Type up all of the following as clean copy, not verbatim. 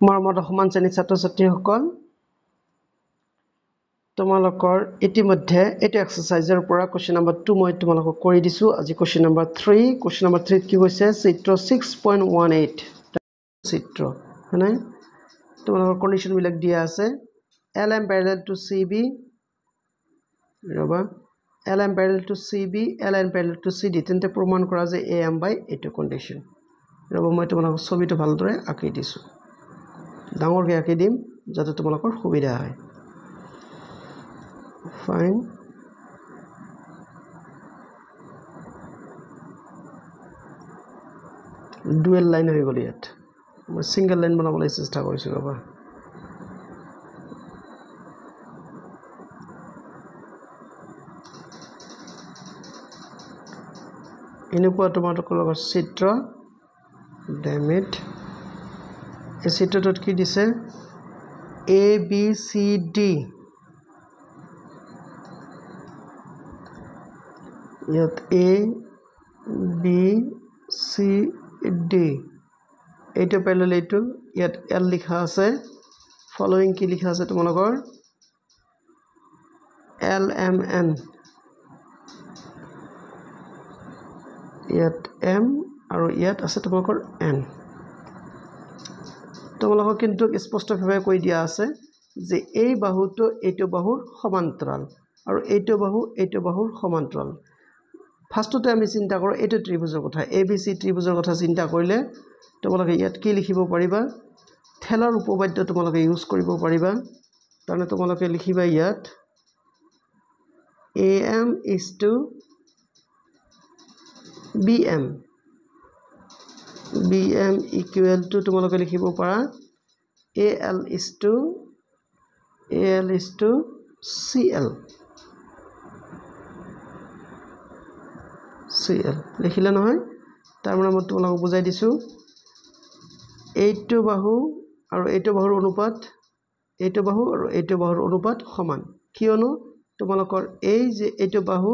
মৰমৰ সমান শ্ৰেণীৰ ছাত্ৰ ছাত্ৰীসকল তোমালোকৰ ইতিমধ্যে এইটো এক্সাৰসাইজৰ পৰা কোৱেশ্চন নম্বৰ 2 মই তোমালোকক কৰি দিছো আজি কোৱেশ্চন নম্বৰ 3 কোৱেশ্চন নম্বৰ 3 কি কৈছে চিত্ৰ 6.18 চিত্ৰ হয়নে তোমালোকৰ কন্ডিশন বিলাক দিয়া আছে LM parallel to CB ৰবা LM parallel to CB LN parallel to CD তেন্তে প্ৰমাণ কৰা যে AM by এইটো কন্ডিশন ৰবা মই তোমালোকক ছবিটো ভালদৰে আঁকি দিছো ডাঙৰকৈ আঁকি দিম যাতে তোমালোকৰ সুবিধা হয় fine dual line হৈ গ'ল ইয়াত মই সিঙ্গেল লাইন বনাবলৈ চেষ্টা কৰিছো ৰবা এনেকুৱা তোমালোকৰ লগত চিত্ৰ ডেমিট এই চিত্ৰটোত কি দিছে A B C D ইয়াত A B C D এইটো প্যারালাল এইটো ইয়াত L লিখা আছে ফলোইং কি লিখা আছে তোমালোকৰ LMN ইয়াত M আৰু ইয়াত আছে তোমালোকৰ N তোমালোকক কিন্তু স্পষ্টভাৱে কৈ দিয়া আছে যে এই বাহুটো এইটো বাহুৰ সমান্তৰাল আৰু এইটো বাহুৰ সমান্তৰাল ফাৰ্ষ্টতে আমি চিন্তা কৰো এইটো ত্ৰিভুজৰ কথা ABC ত্ৰিভুজৰ কথা চিন্তা কৰিলে তোমালোকে ইয়াত কি লিখিব পাৰিবা ঠেলাৰ উপবাদ্য তোমালোকে ইউজ কৰিব পাৰিবা তাৰনে তোমালোকে লিখিবা ইয়াত AM is to BM BM equal to তোমালোকে লিখিব পাৰা AL is to CL লিখিলে নহয় তাৰ মানে মই তোমালোকক বুজাই দিছো এইটো বাহু আৰু এইটো বাহুৰ অনুপাত এইটো বাহু আৰু এইটো বাহুৰ অনুপাত সমান কিয়নো তোমালোকৰ এই যে এইটো বাহু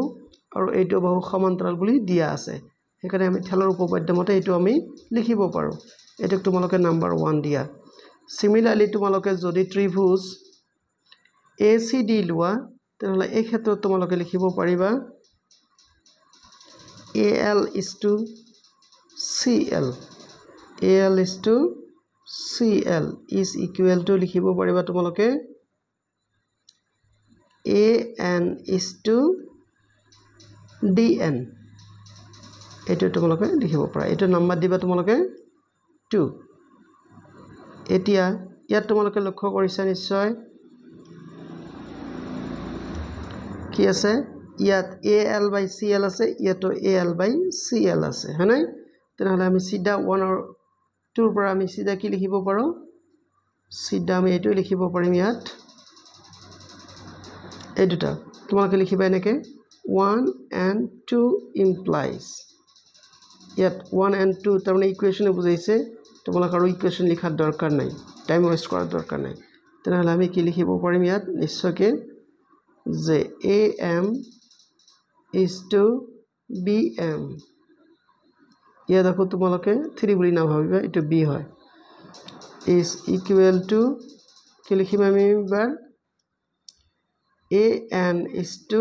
আৰু এইটো বাহু সমান্তৰাল বুলি দিয়া আছে সেইকাৰণে আমি ঠেলাৰ উপপাদ্য মতে এইটো আমি লিখিব পাৰো এটোক তোমালোকে নাম্বাৰ 1 দিয়া সিমিলাৰলি তোমালোকে যদি ত্ৰিভুজ ACD লোৱা তেনহলে এই ক্ষেত্ৰত তোমালোকে লিখিব পাৰিবা AL is to CL AL is to CL is equal to লিখিব পাৰিবা তোমালোকে AN is to DN এটো তোমালোকে লিখিব পাৰা এটো নাম্বাৰ দিবা তোমালোকে 2 এতিয়া ইয়াত তোমালোকে লক্ষ্য কৰিছা নিশ্চয় কি আছে ইয়াত AL by CL আছে ইয়াতো AL by CL আছে হয়নে তেনহলে আমি সিধা 1 আৰু 2 পৰা আমি সিধা কি লিখিব পাৰো সিধা আমি এটো লিখিব পাৰিম ইয়াত এই দুটা তোমালোকে লিখিবা এনেকে 1 and 2 implies ইয়াত 1 and 2 তাৰমানে ইকুৱেচন বুজাইছে তোমালোক আৰু ইকুৱেচন লিখাৰ দৰকাৰ নাই টাইম ওয়েস্ট কৰাৰ দৰকাৰ নাই তেনহলে আমি কি লিখিব পাৰিম ইয়াত নিশ্চয়কৈ যে AM is to BM ইয়াত আকৌ তোমালোকে 3 বুলি না ভাবিবা এটো B হয় is equal to কি লিখিম আমি এবাৰ AN is to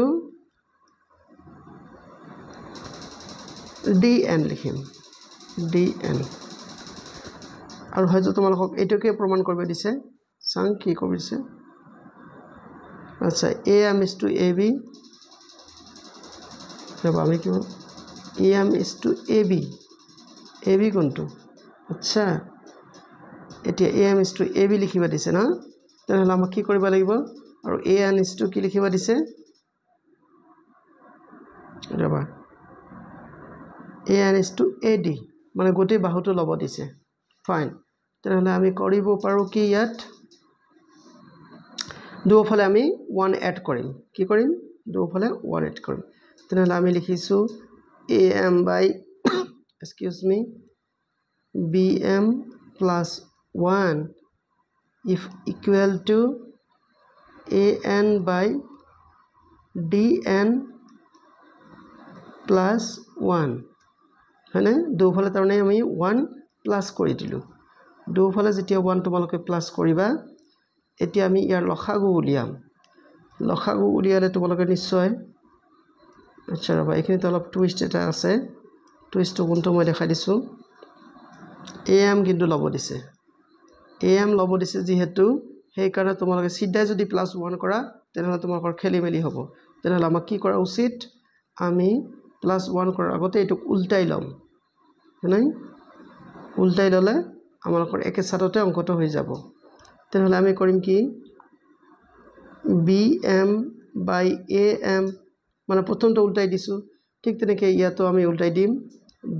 DN লিখিম DN আৰু হয়তো তোমালোকক এটোকে প্ৰমাণ কৰিব দিছে সাং কি কৰিছে আচ্ছা AM is to AB ৰবা আমি কি AM is to AB AB কোনটো আচ্ছা এতিয়া AM is to AB লিখিবা দিছে না তেনহলে আমাক কি কৰিব লাগিব আৰু AN is to কি লিখিবা দিছে ৰবা AN is to AD মানে গোটেই বাহুটো লব দিছে ফাইন তেনহলে আমি কৰিব পাৰো কি ইয়াত দুফালে আমি 1 এড কৰিম কি কৰিম দুফালে 1 এড কৰিম তেনহলে আমি লিখিছো AM by excuse me BM plus 1 if equal to AN by DN plus 1 হয়নে দুফালে তাৰমানে আমি 1 প্লাস কৰি দিলো দুফালে যেতিয়া 1 তোমালোকে প্লাস কৰিবা এতিয়া আমি ইয়াৰ লসাগু উলিয়াম লসাগু উলিয়ালে তোমালোকে নিশ্চয় আচ্ছা ৰবা এখিনিতে অলপ টুইষ্ট এটা আছে টুইষ্টটো কোনটো মই দেখাই দিছো am কিন্তু লব দিছে am লব দিছে যেহেতু সেই কাৰণে তোমালোকে সিধাই যদি +1 কৰা তেনেহলে তোমালোকৰ খেলিমেলি হ'ব তেনেহলে আমাক কি কৰা উচিত আমি +1 কৰাৰ আগতে এটো উল্টাই লম নাই উল্টাই ললে আমালোকৰ একে সাথতে অংকটো হৈ যাব তেনেহলে আমি কৰিম কি bm by am মানে প্ৰথমটো উল্টাই দিছো ঠিক তেনেকৈ ইয়াতো আমি উল্টাই দিম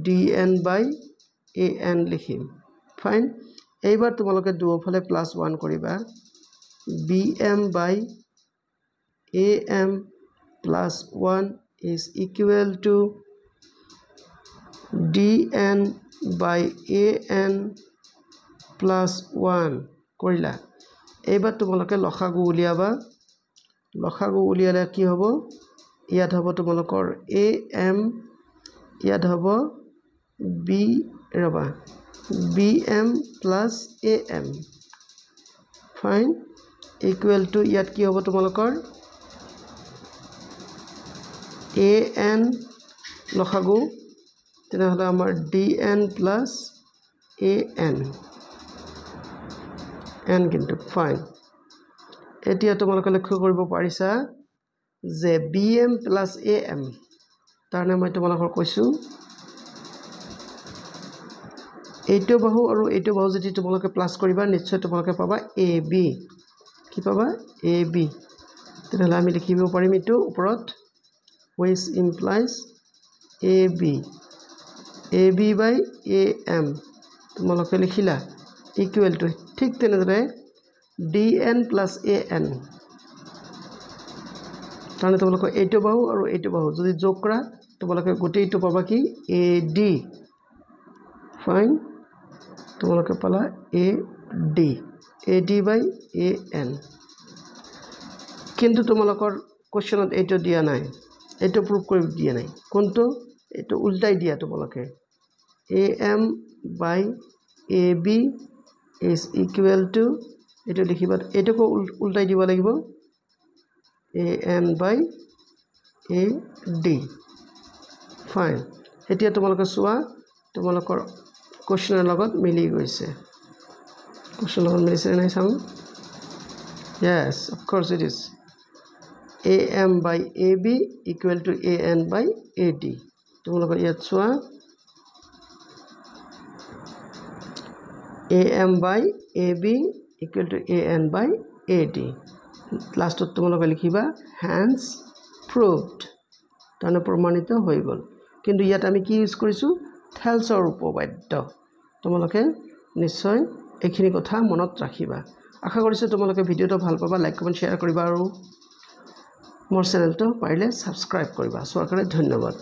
dn by an লিখিম ফাইন এইবাৰ তোমালোকে দুফালে +1 কৰিবা bm by am plus 1 is equal to dn by an plus 1 কৰিলা এইবাৰ তোমালোকে লসাগু উলিয়াবা লসাগু উলিয়ালে কি হ'ব ইয়াত হ'ব তোমালোকৰ am ইয়াত হ'ব b ৰবা bm plus am fine equal to ইয়াত কি হ'ব তোমালোকৰ an লসাগু তেনেহলে আমাৰ dn plus an n কিন্তু ফাইন এতিয়া তোমালোকে লক্ষ্য কৰিব পাৰিছা যে bm plus am তাৰনে মই তোমালোকৰ কৈছো এইটো বাহু আৰু এইটো বাহু যদি তোমালোকে প্লাস কৰিবা নিশ্চয় তোমালোকে পাবা ab কি পাবা ab তেনেহলে আমি লিখিব পাৰিম এটো ওপৰত which implies ab by am তোমালোকে লিখিলা equal to ঠিক তেনেদৰে dn plus an তাৰনে তোমালোকে এইটো বাহু আৰু এইটো বাহু যদি যোগ কৰা তোমালোকে গোটেইটো পাবা কি ad ফাইন তোমালোকে পালা ad by an কিন্তু তোমালোকৰ কোশ্চেনত এইটো দিয়া নাই এইটো প্ৰুফ কৰি দিয়া নাই কোনটো এইটো উল্টাই দিয়া তোমালোকে am by ab is equal to এইটো লিখিবা এইটোকো উল্টাই দিব লাগিব an by ad ফাইন এতিয়া তোমালোকে চোৱা তোমালোকৰ কোশ্চেনৰ লগত মিলি গৈছে কোশ্চেনৰ লগত মিলিছে নাই চাও yes of course it is am by ab equal to an by ad তোমালোকৰ ইয়াত চোৱা am by ab equal to an by ad লাষ্টত তোমালোকে লিখিবা hence proved তাৰনে প্ৰমাণিত হৈ গল কিন্তু ইয়াত আমি কি ইউজ কৰিছো থেলছৰ উপবাদ্য তোমালোকে নিশ্চয় এইখিনি কথা মনত ৰাখিবা আশা কৰিছো তোমালোকে ভিডিওটো ভাল পাবা লাইক কমেন্ট শেয়াৰ কৰিবা আৰু মোৰ চেনেলটো পাৰিলে সাবস্ক্ৰাইব কৰিবা সৰকাৰে ধন্যবাদ